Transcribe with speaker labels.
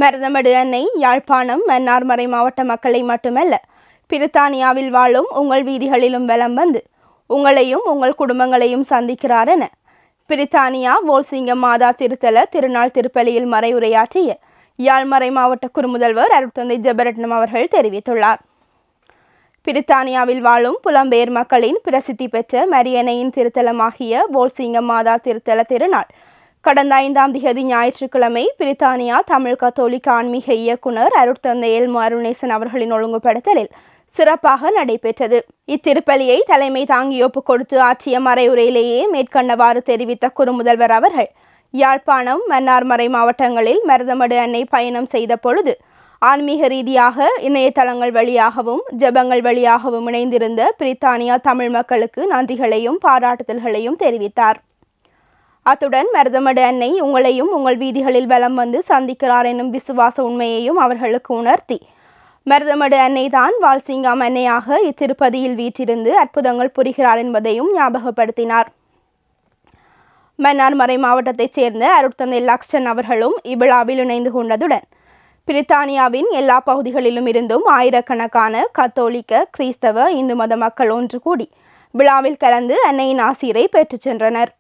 Speaker 1: மருதமடு அன்னை யாழ்ப்பாணம் மன்னார்மறை மாவட்ட மக்களை மட்டுமல்ல, பிரித்தானியாவில் வாழும் உங்கள் வீதிகளிலும் வலம் வந்து உங்களையும் உங்கள் குடும்பங்களையும் சந்திக்கிறார் என பிரித்தானியா வோல்சிங்கம் மாதா திருத்தல திருநாள் திருப்பலியில் மறைவுரையாற்றிய யாழ்மறை மாவட்ட குறுமுதல்வர் அருட்தந்தை ஜெபரட்னம் அவர்கள் தெரிவித்துள்ளார். பிரித்தானியாவில் வாழும் புலம்பெயர் மக்களின் பிரசித்தி பெற்ற மரியன்னையின் திருத்தலமாகிய வோல்சிங்கம் மாதா திருத்தல திருநாள் கடந்த 5ஆம் திகதி ஞாயிற்றுக்கிழமை பிரித்தானியா தமிழ் கத்தோலிக்க ஆன்மீக இயக்குனர் அருட்தந்தை எல்மு அருணேசன் அவர்களின் ஒழுங்குபடுத்தலில் சிறப்பாக நடைபெற்றது. இத்திருப்பலியை தலைமை தாங்கி ஒப்புக் கொடுத்து ஆற்றிய மறைவுரையிலேயே மேற்கண்டவாறு தெரிவித்த குறுமுதல்வர் அவர்கள், யாழ்ப்பாணம் மன்னார்மறை மாவட்டங்களில் மருதமடு அன்னை பயணம் செய்த பொழுது ஆன்மீக ரீதியாக இணையதளங்கள் வழியாகவும் ஜெபங்கள் வழியாகவும் இணைந்திருந்த பிரித்தானியா தமிழ் மக்களுக்கு நன்றிகளையும் பாராட்டுதல்களையும் தெரிவித்தார். அத்துடன் மருதமடு அன்னை உங்களையும் உங்கள் வீதிகளில் வலம் வந்து சந்திக்கிறார் எனும் விசுவாச உண்மையையும் அவர்களுக்கு உணர்த்தி, மருதமடு அன்னை தான் வால்சிங்கம் அன்னையாக இத்திருப்பதியில் வீற்றிருந்து அற்புதங்கள் புரிகிறார் என்பதையும் ஞாபகப்படுத்தினார். மன்னார்மறை மாவட்டத்தைச் சேர்ந்த அருட்தந்தை லக்ஷ்டன் அவர்களும் இவ்விழாவில் இணைந்து கொண்டதுடன் பிரித்தானியாவின் எல்லா பகுதிகளிலும் இருந்தும் ஆயிரக்கணக்கான கத்தோலிக்க, கிறிஸ்தவ, இந்து மத மக்கள் ஒன்று கூடி விழாவில் கலந்து அன்னையின் ஆசீரை பெற்றுச் சென்றனர்.